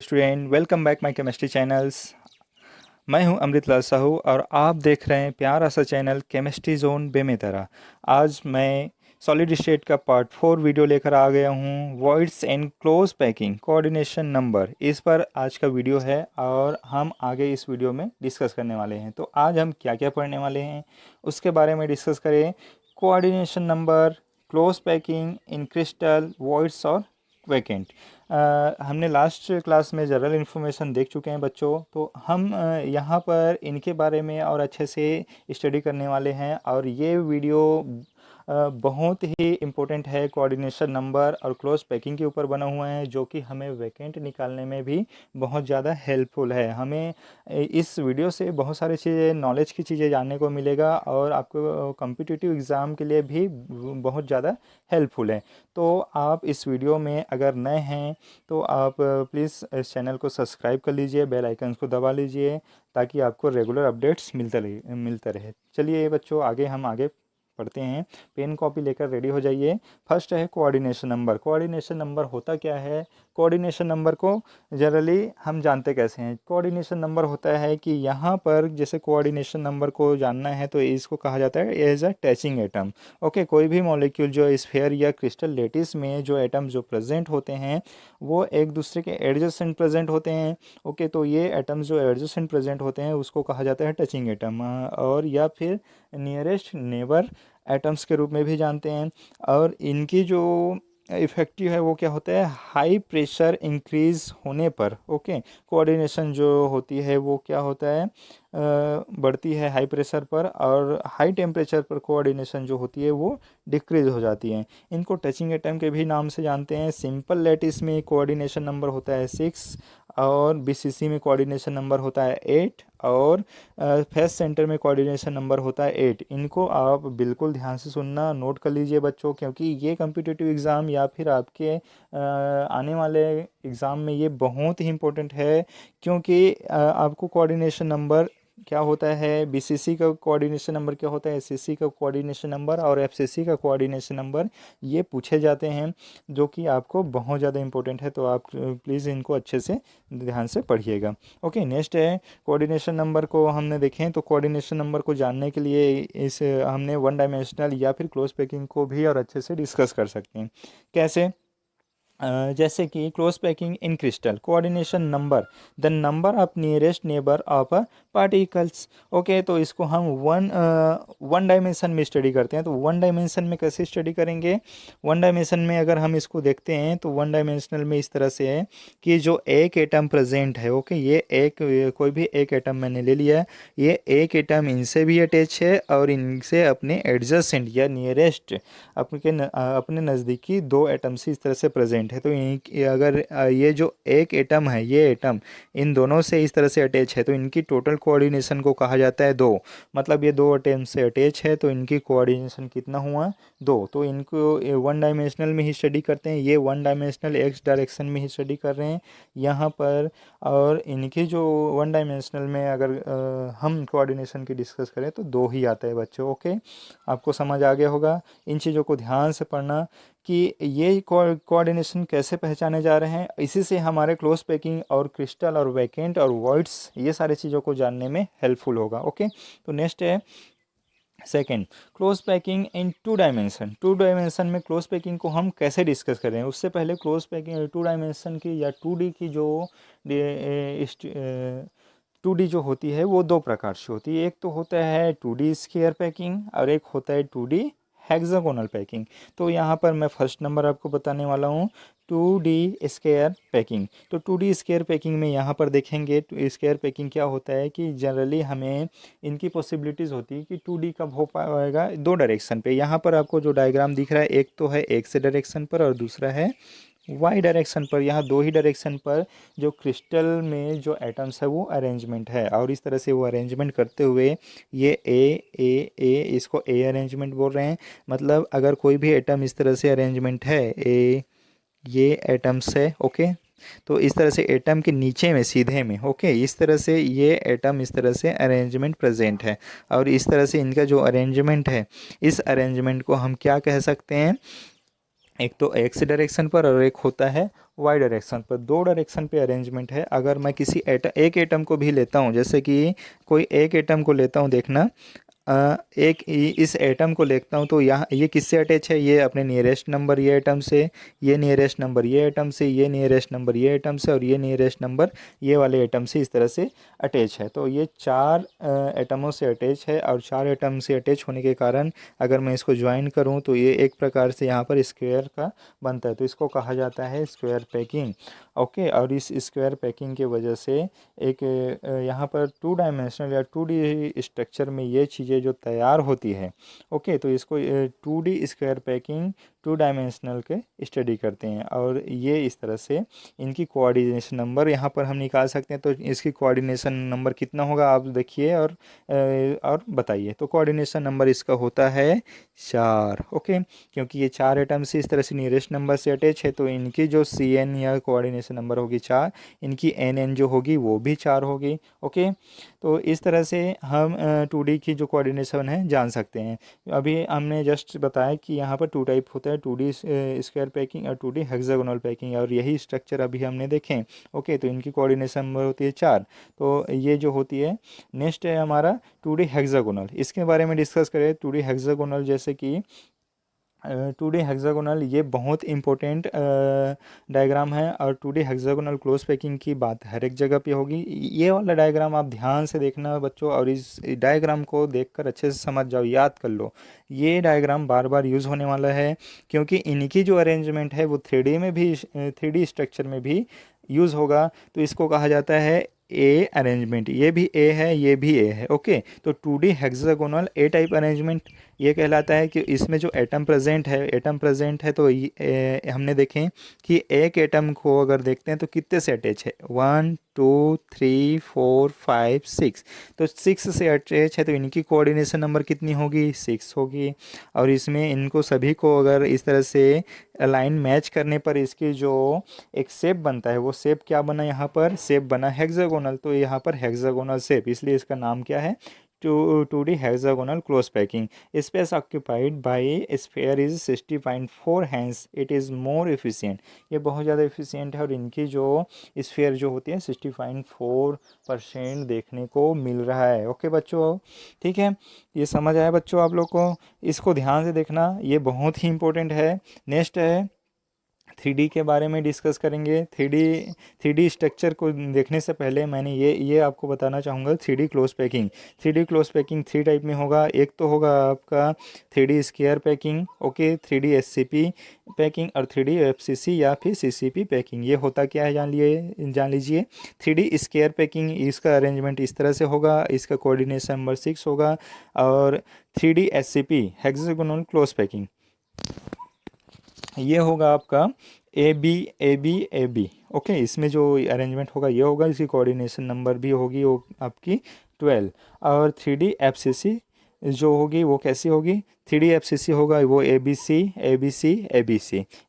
Student, welcome back my chemistry channels. मैं हूं अमृतलाल साहू और आप देख रहे हैं प्यारा सा चैनल केमिस्ट्री जोन बेमेतरा। आज मैं सॉलिड स्टेट का पार्ट 4 वीडियो लेकर आ गया हूं। Voids and close packing coordination number, इस पर आज का वीडियो है और हम आगे इस वीडियो में डिस्कस करने वाले हैं। तो आज हम क्या क्या पढ़ने वाले हैं उसके बारे में डिस्कस करें। Coordination number, close packing in crystal, voids और वैकेंट। हमने लास्ट क्लास में जनरल इन्फॉर्मेशन देख चुके हैं बच्चों, तो हम यहाँ पर इनके बारे में और अच्छे से स्टडी करने वाले हैं। और ये वीडियो बहुत ही इम्पोर्टेंट है, कोऑर्डिनेशन नंबर और क्लोज पैकिंग के ऊपर बना हुआ है, जो कि हमें वैकेंट निकालने में भी बहुत ज़्यादा हेल्पफुल है। हमें इस वीडियो से बहुत सारी चीज़ें, नॉलेज की चीज़ें जानने को मिलेगा और आपको कॉम्पिटिटिव एग्ज़ाम के लिए भी बहुत ज़्यादा हेल्पफुल है। तो आप इस वीडियो में अगर नए हैं तो आप प्लीज़ इस चैनल को सब्सक्राइब कर लीजिए, बेल आइकन को दबा लीजिए ताकि आपको रेगुलर अपडेट्स मिलते रहे। चलिए बच्चों, हम आगे पढ़ते हैं। पेन कॉपी लेकर रेडी हो जाइए। फर्स्ट है कोऑर्डिनेशन नंबर। कोऑर्डिनेशन नंबर होता क्या है? कोऑर्डिनेशन नंबर को जनरली हम जानते कैसे हैं? कोऑर्डिनेशन नंबर होता है कि यहाँ पर जैसे कोऑर्डिनेशन नंबर को जानना है तो इसको कहा जाता है as a touching atom. Okay, कोई भी मॉलिक्यूल जो स्फीयर या क्रिस्टल लेटिस में जो एटम जो प्रेजेंट होते हैं वो एक दूसरे के एडजेसेंट प्रेजेंट होते हैं। ओके, तो ये एटम्स जो एडजेसेंट प्रेजेंट होते हैं उसको कहा जाता है टचिंग एटम, और या फिर नियरेस्ट नेबर एटम्स के रूप में भी जानते हैं। और इनकी जो इफेक्टिव है वो क्या होता है? हाई प्रेशर इंक्रीज होने पर ओके, कोऑर्डिनेशन जो होती है वो क्या होता है? बढ़ती है हाई प्रेशर पर, और हाई टेम्परेचर पर कोऑर्डिनेशन जो होती है वो डिक्रीज हो जाती है। इनको टचिंग एटम के भी नाम से जानते हैं। सिंपल लैटिस में कोऑर्डिनेशन नंबर होता है 6, और बीसीसी में कोऑर्डिनेशन नंबर होता है 8, और फेस सेंटर में कोऑर्डिनेशन नंबर होता है 8। इनको आप बिल्कुल ध्यान से सुनना, नोट कर लीजिए बच्चों, क्योंकि ये कम्पिटिटिव एग्ज़ाम या फिर आपके आने वाले एग्ज़ाम में ये बहुत ही इम्पोर्टेंट है। क्योंकि आपको कोऑर्डिनेशन नंबर क्या होता है, बीसीसी का कोऑर्डिनेशन नंबर क्या होता है, एससीसी का कोऑर्डिनेशन नंबर और एफसीसी का कोऑर्डिनेशन नंबर, ये पूछे जाते हैं, जो कि आपको बहुत ज़्यादा इंपॉर्टेंट है। तो आप प्लीज़ इनको अच्छे से ध्यान से पढ़िएगा। ओके, नेक्स्ट है कोऑर्डिनेशन नंबर को हमने देखें। तो कोऑर्डिनेशन नंबर को जानने के लिए इस हमने वन डायमेंशनल या फिर क्लोज पैकिंग को भी और अच्छे से डिस्कस कर सकते हैं। कैसे? जैसे कि close packing in crystal, coordination number the number of nearest neighbour of particles. Okay, तो इसको हम वन डायमेंशन में स्टडी करते हैं। तो वन डायमेंशन में कैसे स्टडी करेंगे? वन डायमेंशन में अगर हम इसको देखते हैं तो वन डायमेंशनल में इस तरह से है कि जो एक एटम प्रेजेंट है, ओके, कोई भी एक एटम मैंने ले लिया है, ये एक एटम इनसे भी अटैच है और इनसे अपने एडजेसेंट या नियरेस्ट अपने नज़दीकी दो एटम से इस तरह से प्रेजेंट है। तो अगर ये जो एक एटम है, ये एटम इन दोनों से इस तरह से अटैच है, तो इनकी टोटल कोऑर्डिनेशन को कहा जाता है 2। मतलब ये दो एटम से अटैच है तो इनकी कोऑर्डिनेशन कितना हुआ? 2। तो इनको वन डायमेंशनल में ही स्टडी करते हैं। ये वन डायमेंशनल एक्स डायरेक्शन में ही स्टडी कर रहे हैं यहाँ पर। और इनकी जो वन डायमेंशनल में अगर हम कोऑर्डिनेशन की डिस्कस करें तो 2 ही आता है बच्चों। ओके, आपको समझ आ गया होगा। इन चीज़ों को ध्यान से पढ़ना कि ये कोऑर्डिनेशन कैसे पहचाने जा रहे हैं। इसी से हमारे क्लोज पैकिंग और क्रिस्टल और वैकेंट और वॉइड्स, ये सारी चीज़ों को जानने में हेल्पफुल होगा। ओके, तो नेक्स्ट है second, close packing in 2 dimension. 2 dimension में क्लोज पैकिंग को हम कैसे डिस्कस करें? उससे पहले क्लोज पैकिंग 2 डायमेंशन की या 2D की जो 2D जो होती है वो 2 प्रकार से होती है। एक तो होता है 2D स्क्वायर पैकिंग और एक होता है 2D हेक्सागोनल पैकिंग। तो यहाँ पर मैं फर्स्ट नंबर आपको बताने वाला हूँ 2D स्क्वायर पैकिंग। तो 2D स्क्वायर पैकिंग में यहाँ पर देखेंगे तो स्क्वायर पैकिंग क्या होता है कि जनरली हमें इनकी पॉसिबिलिटीज़ होती है कि 2D कब हो पाएगा? 2 डायरेक्शन पे। यहाँ पर आपको जो डायग्राम दिख रहा है, एक तो है एक्स डायरेक्शन पर और दूसरा है वाई डायरेक्शन पर। यहाँ 2 ही डायरेक्शन पर जो क्रिस्टल में जो एटम्स है वो अरेंजमेंट है, और इस तरह से वो अरेंजमेंट करते हुए ये ए इसको ए अरेंजमेंट बोल रहे हैं। मतलब अगर कोई भी एटम इस तरह से अरेंजमेंट है, ये एटम्स है, ओके, तो इस तरह से एटम के नीचे में सीधे में, ओके, इस तरह से ये एटम इस तरह से अरेंजमेंट प्रेजेंट है, और इस तरह से इनका जो अरेंजमेंट है, इस अरेंजमेंट को हम क्या कह सकते हैं? एक तो एक्स डायरेक्शन पर और एक होता है वाई डायरेक्शन पर। दो डायरेक्शन पे अरेंजमेंट है। अगर मैं किसी एक एटम को भी लेता हूँ, जैसे कि कोई एक एटम को लेता हूँ, देखना इस एटम को देखता हूँ तो यहाँ ये किससे अटैच है, ये अपने नियरेस्ट नंबर ये एटम से, ये नियरेस्ट नंबर ये एटम से, ये नियरेस्ट नंबर ये एटम से, और ये नियरेस्ट नंबर ये वाले एटम से इस तरह से अटैच है। तो ये चार एटमों से अटैच है, और चार एटम से अटैच होने के कारण अगर मैं इसको ज्वाइन करूँ तो ये एक प्रकार से यहाँ पर स्क्वायर का बनता है। तो इसको कहा जाता है स्क्वायर पैकिंग। ओके, और इस स्क्वायर पैकिंग की वजह से एक यहाँ पर टू डायमेंशनल या 2D स्ट्रक्चर में ये चीज़ें जो तैयार होती है, ओके, तो इसको 2D square packing two dimensional के स्टडी करते हैं। और ये इस तरह से इनकी कोऑर्डिनेशन नंबर यहाँ पर हम निकाल सकते हैं। तो इसकी कोऑर्डिनेशन नंबर कितना होगा आप देखिए और बताइए। तो कोऑर्डिनेशन नंबर इसका होता है 4। ओके, क्योंकि ये चार एटम्स इस तरह से नियरेस्ट नंबर से अटैच है, तो इनकी जो CN या कोऑर्डिनेशन नंबर होगी 4, इनकी NN जो होगी वो भी 4 होगी। ओके, तो इस तरह से हम 2D की जो कोऑर्डिनेशन है जान सकते हैं। अभी हमने जस्ट बताया कि यहाँ पर 2 टाइप होता है, 2D स्क्वायर पैकिंग और 2D हेक्सागोनल पैकिंग, और यही स्ट्रक्चर अभी हमने देखें। ओके, तो इनकी कोऑर्डिनेशन नंबर होती है 4। तो ये जो होती है, नेक्स्ट है हमारा 2D हेक्सागोनल। इसके बारे में डिस्कस करें। 2D हेक्सागोनल जैसे कि 2D हेक्सागोनल ये बहुत इंपॉर्टेंट डायग्राम है, और 2D हेक्सागोनल क्लोज पैकिंग की बात हर एक जगह पे होगी। ये वाला डायग्राम आप ध्यान से देखना बच्चों, और इस डायग्राम को देखकर अच्छे से समझ जाओ, याद कर लो। ये डायग्राम बार बार यूज़ होने वाला है, क्योंकि इनकी जो अरेंजमेंट है वो 3D में भी 3D स्ट्रक्चर में भी यूज़ होगा। तो इसको कहा जाता है ए अरेंजमेंट। ये भी ए है, ये भी ए है। ओके, तो 2D हेक्सागोनल ए टाइप अरेंजमेंट ये कहलाता है कि इसमें जो एटम प्रेजेंट है, तो हमने देखें कि एक एटम को अगर देखते हैं तो कितने से अटैच है, 1 2 3 4 5 6। तो 6 से अटैच है, तो इनकी कोऑर्डिनेशन नंबर कितनी होगी, 6 होगी। और इसमें इनको सभी को अगर इस तरह से लाइन मैच करने पर इसकी जो एक शेप बनता है, वो शेप क्या बना, यहाँ पर शेप बना हेक्सागोनल। तो यहाँ पर हेक्सागोनल शेप, इसलिए इसका नाम क्या है, 2D hexagonal close packing. Space occupied by sphere is 60.4, hence it is more efficient. ये बहुत ज़्यादा एफिशिएंट है, और इनकी जो स्फीयर जो होती है 60.4% देखने को मिल रहा है। ओके बच्चों, ठीक है, ये समझ आया बच्चों आप लोग को। इसको ध्यान से देखना, ये बहुत ही इंपॉर्टेंट है। नेक्स्ट है 3D के बारे में डिस्कस करेंगे। 3D स्ट्रक्चर को देखने से पहले मैंने ये आपको बताना चाहूँगा 3D close packing. 3D close packing 3 type में होगा। एक तो होगा आपका 3D square packing, okay, 3D SCP packing, और 3D FCC या फिर CCP पैकिंग। ये होता क्या है जान लीजिए। 3D स्क्वायर पैकिंग, इसका अरेंजमेंट इस तरह से होगा, इसका कोऑर्डिनेशन नंबर 6 होगा। और 3D SCP hexagonal close packing, ये होगा आपका AB। ओके, इसमें जो अरेंजमेंट होगा ये होगा, इसकी कोऑर्डिनेशन नंबर भी होगी वो आपकी 12। और 3D FCC जो होगी वो कैसी होगी, 3D FCC होगा वो ABC।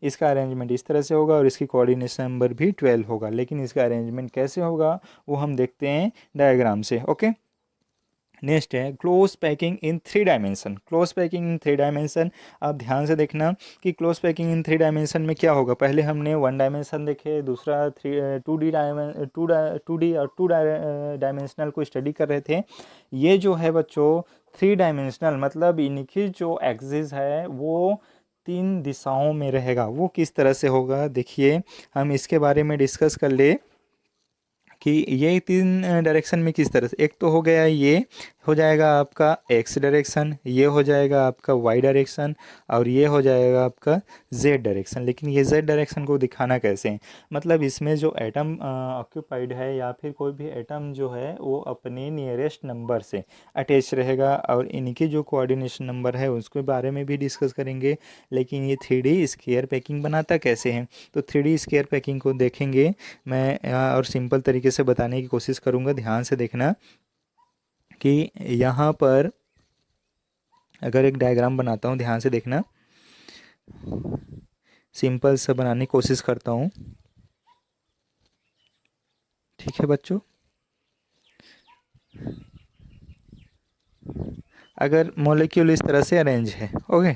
इसका अरेंजमेंट इस तरह से होगा, और इसकी कोऑर्डिनेशन नंबर भी 12 होगा। लेकिन इसका अरेंजमेंट कैसे होगा वो हम देखते हैं डायग्राम से। ओके, नेक्स्ट है close packing in 3 dimension. Close packing in 3 dimension, आप ध्यान से देखना कि क्लोज पैकिंग इन 3 डायमेंशन में क्या होगा। पहले हमने 1 डायमेंशन देखे, दूसरा 2D और 2 डायमेंशनल को स्टडी कर रहे थे। ये जो है बच्चों 3 डायमेंशनल, मतलब इनकी जो एक्सिस है वो 3 दिशाओं में रहेगा। वो किस तरह से होगा देखिए, हम इसके बारे में डिस्कस कर ले कि ये 3 डायरेक्शन में किस तरह से। एक तो हो गया, ये हो जाएगा आपका एक्स डायरेक्शन, ये हो जाएगा आपका वाई डायरेक्शन, और ये हो जाएगा आपका जेड डायरेक्शन। लेकिन ये जेड डायरेक्शन को दिखाना कैसे है, मतलब इसमें जो एटम ऑक्यूपाइड है या फिर कोई भी एटम जो है वो अपने नियरेस्ट नंबर से अटैच रहेगा, और इनकी जो कोऑर्डिनेशन नंबर है उसके बारे में भी डिस्कस करेंगे। लेकिन ये 3D स्क्वायर पैकिंग बनाता कैसे है, तो 3D स्क्वायर पैकिंग को देखेंगे मैं, और सिंपल तरीके से बताने की कोशिश करूँगा। ध्यान से देखना कि यहाँ पर अगर एक डायग्राम बनाता हूँ, ध्यान से देखना, सिंपल सा बनाने की कोशिश करता हूँ। ठीक है बच्चों, अगर मॉलिक्यूल इस तरह से अरेंज है, ओके,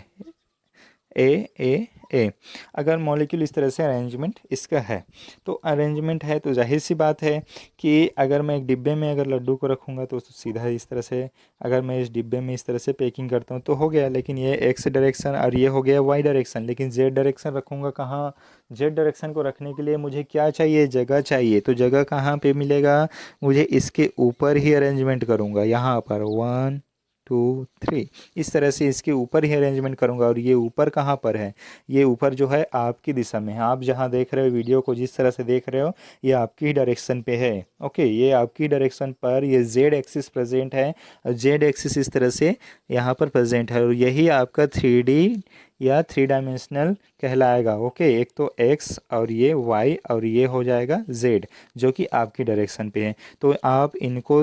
ए ए ए। अगर मॉलिक्यूल इस तरह से अरेंजमेंट इसका है, तो अरेंजमेंट है तो जाहिर सी बात है कि अगर मैं एक डिब्बे में अगर लड्डू को रखूँगा तो सीधा इस तरह से, अगर मैं इस डिब्बे में इस तरह से पैकिंग करता हूँ तो हो गया। लेकिन ये एक्स डायरेक्शन और ये हो गया वाई डायरेक्शन, लेकिन जेड डायरेक्शन रखूँगा कहाँ? जेड डायरेक्शन को रखने के लिए मुझे क्या चाहिए? जगह चाहिए। तो जगह कहाँ पे मिलेगा? मुझे इसके ऊपर ही अरेंजमेंट करूँगा, यहाँ पर 1 2 3 इस तरह से इसके ऊपर ही अरेंजमेंट करूँगा। और ये ऊपर कहाँ पर है? ये ऊपर जो है आपकी दिशा में है। आप जहाँ देख रहे हो वीडियो को, जिस तरह से देख रहे हो, ये आपकी डायरेक्शन पे है। ओके, ये आपकी डायरेक्शन पर ये जेड एक्सिस प्रेजेंट है, और जेड एक्सिस इस तरह से यहाँ पर प्रेजेंट है, और यही आपका 3D या 3 डायमेंशनल कहलाएगा। ओके, एक तो एक्स और ये वाई और ये हो जाएगा जेड, जो कि आपकी डायरेक्शन पे है। तो आप इनको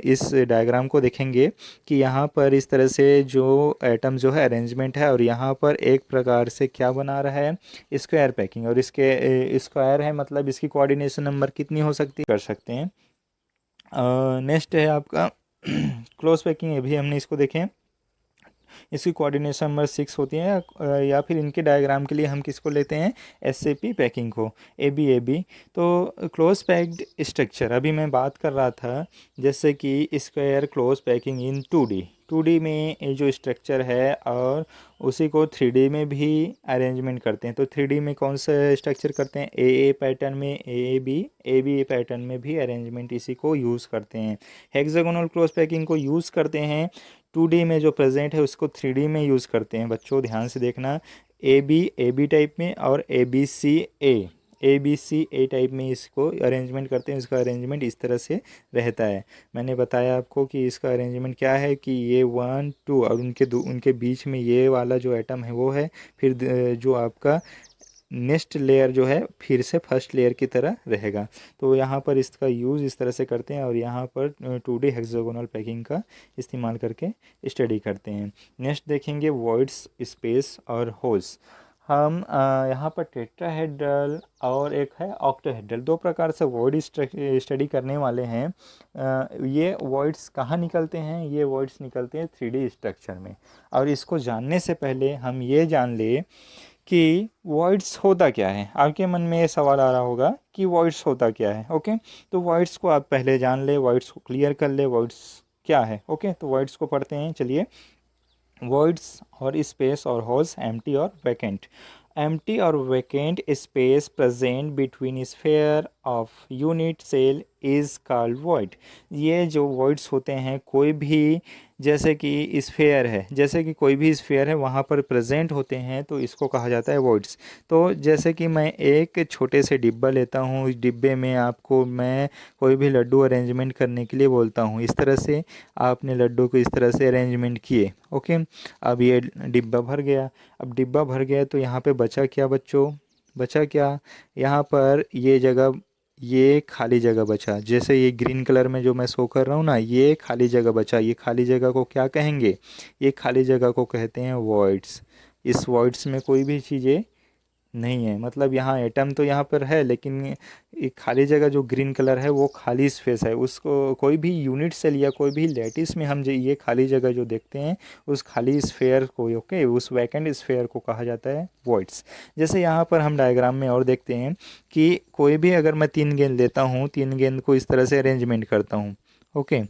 इस डायग्राम को देखेंगे कि यहाँ पर इस तरह से जो एटम जो है अरेंजमेंट है, और यहाँ पर एक प्रकार से क्या बना रहा है? Square packing. और इसके स्क्वायर है मतलब इसकी कोऑर्डिनेशन नंबर कितनी हो सकती है? कर सकते हैं। नेक्स्ट है आपका क्लोज पैकिंग। अभी हमने इसको देखें, इसकी कोऑर्डिनेशन नंबर 6 होती है। या फिर इनके डायग्राम के लिए हम किसको लेते हैं? एसएपी पैकिंग को, ए बी। तो क्लोज पैक्ड स्ट्रक्चर अभी मैं बात कर रहा था, जैसे कि square close packing in 2D में ये जो स्ट्रक्चर है, और उसी को 3D में भी अरेंजमेंट करते हैं। तो 3D में कौन सा स्ट्रक्चर करते हैं? ए पैटर्न में ए बी पैटर्न में भी अरेंजमेंट इसी को यूज़ करते हैं। हेक्सागोनल क्लोज पैकिंग को यूज़ करते हैं 2D में, जो प्रेजेंट है उसको 3D में यूज़ करते हैं। बच्चों ध्यान से देखना, ए बी टाइप में, और A B C A type में इसको अरेंजमेंट करते हैं। इसका अरेंजमेंट इस तरह से रहता है। मैंने बताया आपको कि इसका अरेंजमेंट क्या है, कि ये 1 2 और उनके बीच में ये वाला जो एटम है वो है। फिर जो आपका नेक्स्ट लेयर जो है फिर से फर्स्ट लेयर की तरह रहेगा। तो यहाँ पर इसका यूज़ इस तरह से करते हैं, और यहाँ पर 2D हेक्सागोनल पैकिंग का इस्तेमाल करके स्टडी करते हैं। नेक्स्ट देखेंगे वॉइड्स, स्पेस और होल्स। हम यहाँ पर टेट्राहेड्रल और एक है ऑक्टाहेड्रल, दो प्रकार से वॉइड स्टडी करने वाले हैं। ये वॉइड्स कहाँ निकलते हैं? ये वॉइड्स निकलते हैं 3D स्ट्रक्चर में। और इसको जानने से पहले हम ये जान ले कि वॉइड्स होता क्या है। आपके मन में ये सवाल आ रहा होगा कि वॉइड्स होता क्या है। ओके, तो वॉइड्स को आप पहले जान ले, वॉइड्स को क्लियर कर ले, वॉइड्स क्या है। ओके, तो वॉइड्स को पढ़ते हैं, चलिए। वॉइड्स और स्पेस और होल्स, एम्प्टी और वैकेंट। एम्प्टी और vacant space present between sphere of unit cell is called void. ये जो वॉइड्स होते हैं, कोई भी जैसे कि स्फेयर है, जैसे कि कोई भी स्फेयर है वहाँ पर प्रेजेंट होते हैं, तो इसको कहा जाता है वॉइड्स। तो जैसे कि मैं एक छोटे से डिब्बा लेता हूँ, इस डिब्बे में आपको मैं कोई भी लड्डू अरेंजमेंट करने के लिए बोलता हूँ। इस तरह से आपने लड्डू को इस तरह से अरेंजमेंट किए। ओके, अब ये डिब्बा भर गया। अब डिब्बा भर गया तो यहाँ पे बचा क्या बच्चों? बचा क्या? यहाँ पर ये जगह, ये खाली जगह बचा। जैसे ये ग्रीन कलर में जो मैं शो कर रहा हूँ ना, ये खाली जगह बचा। ये खाली जगह को क्या कहेंगे? ये खाली जगह को कहते हैं वॉइड्स। इस वॉइड्स में कोई भी चीज़ें नहीं है, मतलब यहाँ एटम तो यहाँ पर है, लेकिन एक खाली जगह जो ग्रीन कलर है वो खाली स्पेस है। उसको कोई भी यूनिट सेल या कोई भी लैटिस में हम जो ये खाली जगह जो देखते हैं, उस खाली स्फेयर को, ओके, उस वैकेंट स्फेयर को कहा जाता है वॉइड्स। जैसे यहाँ पर हम डायग्राम में और देखते हैं कि कोई भी अगर मैं 3 गेंद लेता हूँ, 3 गेंद को इस तरह से अरेंजमेंट करता हूँ। ओके,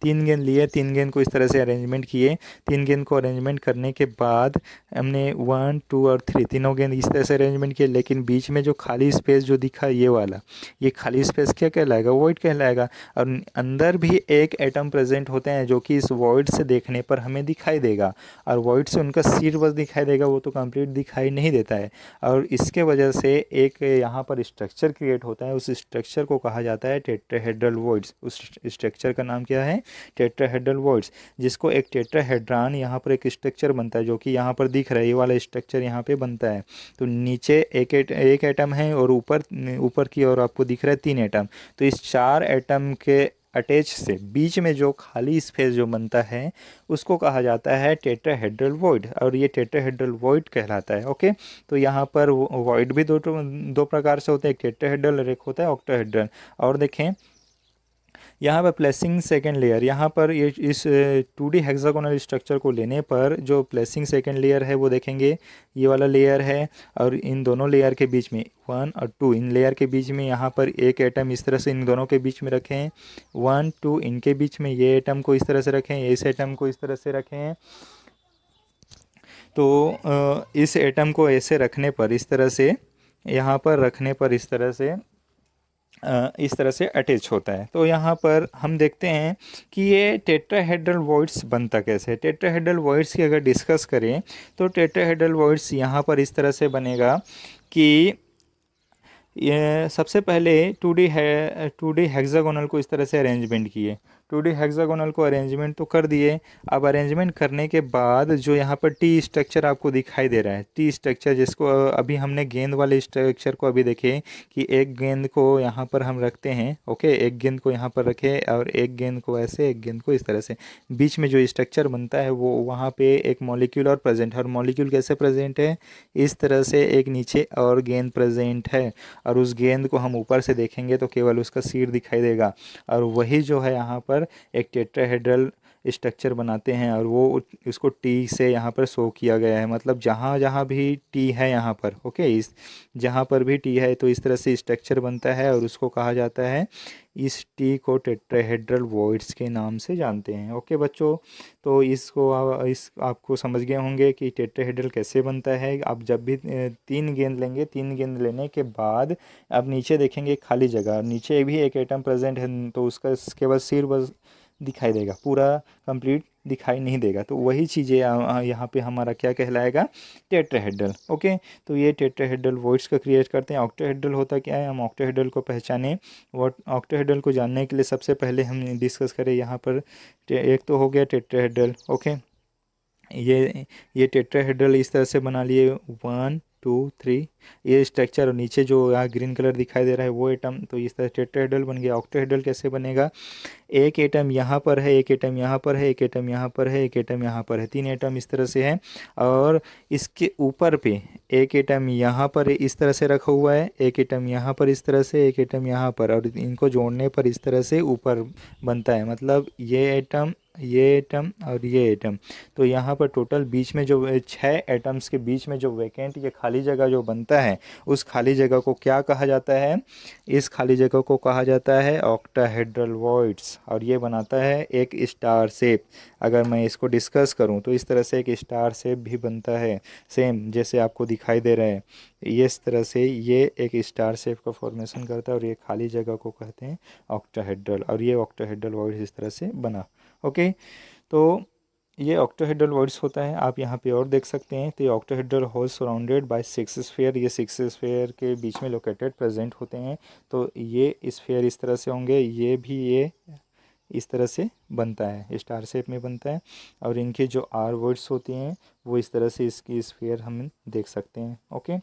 3 गेंद लिए, 3 गेंद को इस तरह से अरेंजमेंट किए। 3 गेंद को अरेंजमेंट करने के बाद हमने 1 2 और 3 तीनों गेंद इस तरह से अरेंजमेंट किए, लेकिन बीच में जो खाली स्पेस जो दिखा ये वाला, ये खाली स्पेस क्या कहलाएगा? वॉइड कहलाएगा। और अंदर भी एक एटम प्रेजेंट होते हैं जो कि इस वॉइड से देखने पर हमें दिखाई देगा, और वॉइड से उनका सिर बस दिखाई देगा, वो तो कंप्लीट दिखाई नहीं देता है। और इसके वजह से एक यहाँ पर स्ट्रक्चर क्रिएट होता है, उस स्ट्रक्चर को कहा जाता है टेट्राहेड्रल वॉइड्स। उस स्ट्रक्चर का नाम क्या है? Tetrahedral voids. जिसको एक टेट्राहेड्रॉन, यहाँ पर एक स्ट्रक्चर बनता है जो कि यहाँ पर दिख रहा है, ये वाला स्ट्रक्चर यहाँ पे बनता है। तो नीचे एक एटम है, और ऊपर की ओर आपको दिख रहा है 3 एटम। तो इस 4 एटम के अटैच से बीच में जो खाली स्पेस जो बनता है, उसको कहा जाता है टेट्राहेड्रल वॉइड, और ये टेट्राहेड्रल वॉइड कहलाता है। ओके, तो यहाँ पर वॉइड भी दो प्रकार से होते हैं, एक टेट्राहेड्रल और एक होता है ऑक्टाहेड्रल। और देखें, यहाँ पर प्लेसिंग सेकेंड लेयर, यहाँ पर ये इस 2D हेक्सागोनल स्ट्रक्चर को लेने पर जो प्लेसिंग सेकेंड लेयर है वो देखेंगे, ये वाला लेयर है। और इन दोनों लेयर के बीच में 1 और 2, इन लेयर के बीच में यहाँ पर एक एटम इस तरह से इन दोनों के बीच में रखें, 1 2 इनके बीच में ये एटम को इस तरह से रखें, इस एटम को इस तरह से रखें। तो इस एटम को ऐसे रखने पर, इस तरह से यहाँ पर रखने पर इस तरह से अटैच होता है। तो यहाँ पर हम देखते हैं कि ये टेट्राहेड्रल वॉइड्स बनता कैसे है। टेट्राहेड्रल वॉइड्स की अगर डिस्कस करें तो टेट्राहेड्रल वॉइड्स यहाँ पर इस तरह से बनेगा कि ये सबसे पहले 2D हेक्सागोनल को इस तरह से अरेंजमेंट किए, 2D हेक्सागोनल को अरेंजमेंट तो कर दिए। अब अरेंजमेंट करने के बाद जो यहाँ पर टी स्ट्रक्चर आपको दिखाई दे रहा है, टी स्ट्रक्चर जिसको अभी हमने गेंद वाले स्ट्रक्चर को अभी देखे कि एक गेंद को यहाँ पर हम रखते हैं, ओके, एक गेंद को यहाँ पर रखे और एक गेंद को ऐसे, एक गेंद को इस तरह से, बीच में जो स्ट्रक्चर बनता है वो वहाँ पे एक मॉलिक्यूल और प्रेजेंट है। और मॉलिक्यूल कैसे प्रेजेंट है, इस तरह से एक नीचे और गेंद प्रेजेंट है, और उस गेंद को हम ऊपर से देखेंगे तो केवल उसका सिर दिखाई देगा। और वही जो है यहाँ पर एक टेट्राहेड्रल स्ट्रक्चर बनाते हैं, और वो उसको टी से यहाँ पर शो किया गया है। मतलब जहाँ जहाँ भी टी है यहाँ पर, ओके, इस जहाँ पर भी टी है तो इस तरह से स्ट्रक्चर बनता है, और उसको कहा जाता है, इस टी को टेट्राहेड्रल वॉइड्स के नाम से जानते हैं। ओके बच्चों, तो इसको आपको समझ गए होंगे कि टेट्राहेड्रल कैसे बनता है। आप जब भी 3 गेंद लेंगे, 3 गेंद लेने के बाद आप नीचे देखेंगे खाली जगह, नीचे भी एक एटम प्रेजेंट है तो उसका केवल सिर बस दिखाई देगा, पूरा कंप्लीट दिखाई नहीं देगा। तो वही चीज़ें यहाँ पे हमारा क्या कहलाएगा, टेट्राहेड्रल। ओके, तो ये टेट्राहेड्रल वॉइड्स का क्रिएट करते हैं। ऑक्टाहेड्रल होता क्या है, हम ऑक्टाहेड्रल को पहचाने। वॉट ऑक्टाहेड्रल को जानने के लिए सबसे पहले हम डिस्कस करें यहाँ पर, एक तो हो गया टेट्राहेड्रल। ओके, ये टेट्राहेड्रल इस तरह से बना लिए, 1 2 3 ये स्ट्रक्चर, और नीचे जो यहाँ ग्रीन कलर दिखाई दे रहा है वो एटम, तो इस तरह टेट्राहेड्रल बन गया। ऑक्टाहेड्रल कैसे बनेगा, एक एटम यहाँ पर है, एक एटम यहाँ पर है, एक एटम यहाँ पर है, एक एटम यहाँ पर है, 3 एटम इस तरह से है। और इसके ऊपर पे एक एटम यहाँ पर इस तरह से रखा हुआ है, एक एटम यहाँ पर इस तरह से, एक एटम यहाँ पर, और इनको जोड़ने पर इस तरह से ऊपर बनता है। मतलब ये एटम, ये एटम और ये एटम। तो यहाँ पर टोटल बीच में जो 6 एटम्स के बीच में जो वैकेंट या खाली जगह जो बनता है, उस खाली जगह को क्या कहा जाता है, इस खाली जगह को कहा जाता है ऑक्टाहेड्रल वॉइड्स। और ये बनाता है एक स्टार शेप। अगर मैं इसको डिस्कस करूं तो इस तरह से एक स्टार शेप भी बनता है, सेम जैसे आपको दिखाई दे रहा है। ये इस तरह से ये एक स्टार शेप का फॉर्मेशन करता है, और ये खाली जगह को कहते हैं ऑक्टाहेड्रल। और ये ऑक्टाहेड्रल वॉइड्स इस तरह से बना। ओके, तो ये ऑक्टाहेड्रल वॉइड्स होता है। आप यहाँ पे और देख सकते हैं, तो ये octahedral hole surrounded by 6 sphere, ये 6 स्फीयर के बीच में लोकेटेड प्रेजेंट होते हैं। तो ये स्फीयर इस तरह से होंगे, ये भी ये इस तरह से बनता है, स्टार शेप में बनता है। और इनके जो आर वॉइड्स होती हैं वो इस तरह से इसकी स्फीयर हम देख सकते हैं। ओके,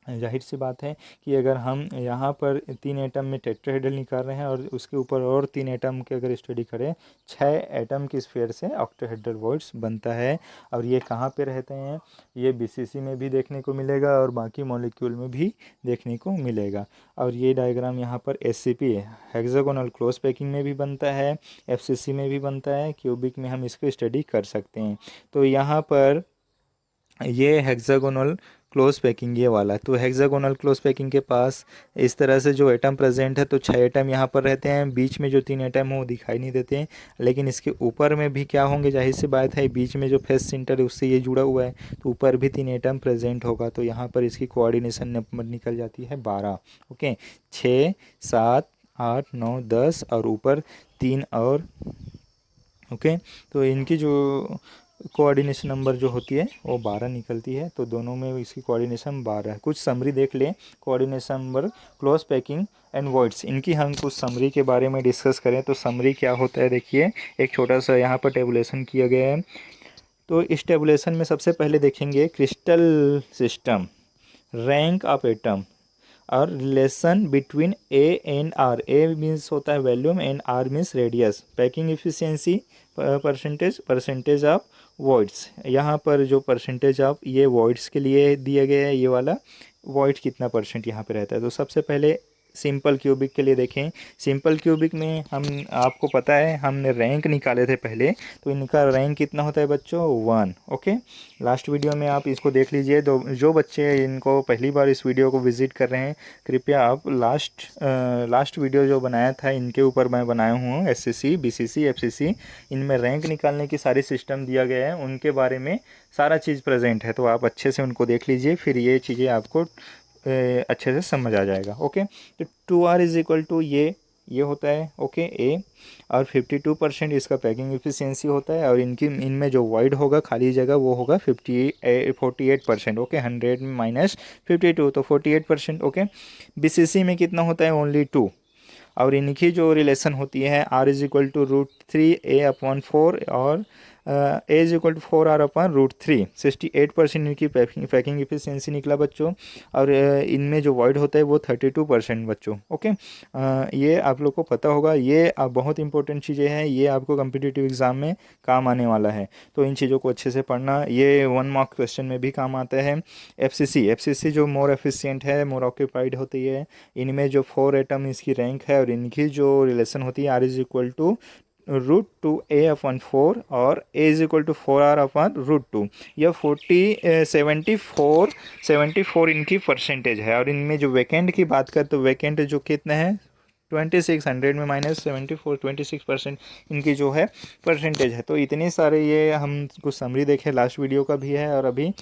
जाहिर सी बात है कि अगर हम यहाँ पर 3 एटम में टेट्राहेड्रल निकाल रहे हैं और उसके ऊपर और 3 एटम के अगर स्टडी करें, 6 एटम की स्फीयर से ऑक्टाहेड्रल वॉइड्स बनता है। और ये कहाँ पे रहते हैं, ये बीसीसी में भी देखने को मिलेगा और बाकी मॉलिक्यूल में भी देखने को मिलेगा। और ये डायग्राम यहाँ पर एससीपी है, हेक्सागोनल क्लोज पैकिंग में भी बनता है, एफसीसी में भी बनता है, क्यूबिक में हम इसको स्टडी कर सकते हैं। तो यहाँ पर ये हेक्सागोनल क्लोज पैकिंग ये वाला, तो हेक्सागोनल क्लोज पैकिंग के पास इस तरह से जो एटम प्रेजेंट है, तो 6 एटम यहाँ पर रहते हैं, बीच में जो 3 एटम हो वो दिखाई नहीं देते हैं। लेकिन इसके ऊपर में भी क्या होंगे, जाहिर सी बात है, बीच में जो फेस सेंटर है उससे ये जुड़ा हुआ है, तो ऊपर भी 3 एटम प्रेजेंट होगा। तो यहाँ पर इसकी कोऑर्डिनेशन नंबर निकल जाती है 12। ओके, 6 7 8 9 10 और ऊपर 3 और। ओके, तो इनकी जो कोऑर्डिनेशन नंबर जो होती है वो 12 निकलती है। तो दोनों में इसकी कोऑर्डिनेशन 12 है। कुछ समरी देख लें, coordination number, close packing and voids, इनकी हम कुछ समरी के बारे में डिस्कस करें तो समरी क्या होता है, देखिए एक छोटा सा यहाँ पर टेबुलेशन किया गया है। तो इस टेबुलेशन में सबसे पहले देखेंगे crystal system, rank of atom और relation between A and R. A means होता है volume and R means radius, packing efficiency, percentage of voids. यहाँ पर जो परसेंटेज ऑफ ये वॉइड्स के लिए दिया गया है, ये वाला वॉइड कितना परसेंट यहाँ पे रहता है। तो सबसे पहले सिंपल क्यूबिक के लिए देखें। सिंपल क्यूबिक में हम आपको पता है हमने रैंक निकाले थे पहले, तो इनका रैंक कितना होता है बच्चों 1। ओके, लास्ट वीडियो में आप इसको देख लीजिए। जो बच्चे इनको पहली बार इस वीडियो को विज़िट कर रहे हैं, कृपया आप लास्ट वीडियो जो बनाया था इनके ऊपर मैं बनाया हूँ, एसएससी बीसीसी एफसीसी, इनमें रैंक निकालने की सारी सिस्टम दिया गया है, उनके बारे में सारा चीज़ प्रेजेंट है। तो आप अच्छे से उनको देख लीजिए, फिर ये चीज़ें आपको अच्छे से समझ आ जाएगा। ओके, तो 2R इज इक्वल टू ये होता है। ओके, ए, और 52% इसका पैकिंग एफिशिएंसी होता है, और इनमें जो वाइड होगा खाली जगह वो होगा 48%। ओके, 100 माइनस 52 तो 48%। ओके, बीसीसी में कितना होता है ओनली 2, और इनकी जो रिलेशन होती है R is equal to √3a/4 और A is equal to 4R/√3। 68% इनकी पैकिंग एफिशिएंसी निकला बच्चों, और इनमें जो वॉइड होता है वो 32% बच्चों। ओके, ये आप लोग को पता होगा, ये बहुत इंपॉर्टेंट चीज़ें हैं, ये आपको कम्पिटिटिव एग्ज़ाम में काम आने वाला है। तो इन चीज़ों को अच्छे से पढ़ना, ये 1 मार्क क्वेश्चन में भी काम आता है। एफसीसी जो मोर एफिशिएंट है, मोर ऑक्यूपाइड होती है, इनमें जो 4 एटम इसकी रैंक है, और इनकी जो रिलेशन होती है R is equal to √2a/4 और A is equal to 4R/√2। यह 74 इनकी परसेंटेज है। और इनमें जो वैकेंट की बात करें तो वैकेंट जो कितना है 2600 में माइनस 74, 26% इनकी जो है परसेंटेज है। तो इतने सारे ये हम कुछ समरी देखें, लास्ट वीडियो का भी है और अभी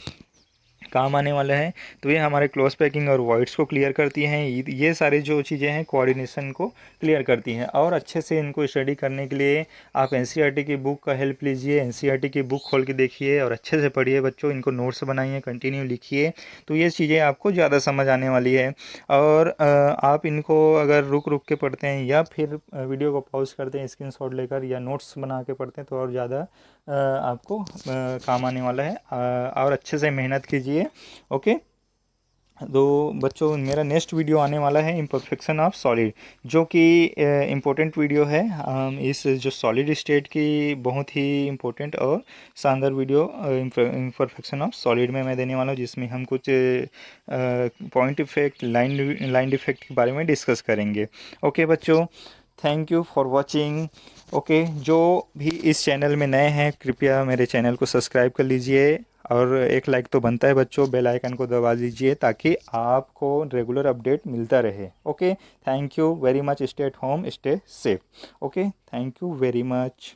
काम आने वाला है। तो ये हमारे क्लोज पैकिंग और वॉइड्स को क्लियर करती हैं। ये सारी जो चीज़ें हैं कोऑर्डिनेशन को क्लियर करती हैं। और अच्छे से इनको स्टडी करने के लिए आप एनसीईआरटी की बुक का हेल्प लीजिए। एनसीईआरटी की बुक खोल के देखिए और अच्छे से पढ़िए बच्चों, इनको नोट्स बनाइए, कंटिन्यू लिखिए, तो ये चीज़ें आपको ज़्यादा समझ आने वाली है। और आप इनको अगर रुक रुक के पढ़ते हैं या फिर वीडियो को पॉज करते हैं स्क्रीनशॉट लेकर या नोट्स बना के पढ़ते हैं तो और ज़्यादा आपको काम आने वाला है। और अच्छे से मेहनत कीजिए। ओके, तो बच्चों मेरा नेक्स्ट वीडियो आने वाला है इम्परफेक्शन ऑफ सॉलिड, जो कि इम्पोर्टेंट वीडियो है। इस जो सॉलिड स्टेट की बहुत ही इम्पोर्टेंट और शानदार वीडियो इम्परफेक्शन ऑफ सॉलिड में मैं देने वाला हूँ, जिसमें हम कुछ पॉइंट इफेक्ट, लाइन इफेक्ट के बारे में डिस्कस करेंगे। ओके बच्चों, thank you for watching. Okay, जो भी इस चैनल में नए हैं कृपया मेरे चैनल को सब्सक्राइब कर लीजिए, और एक लाइक तो बनता है बच्चों, बेल आइकन को दबा दीजिए ताकि आपको रेगुलर अपडेट मिलता रहे। Okay, thank you very much, stay at home, stay safe. Okay, thank you very much.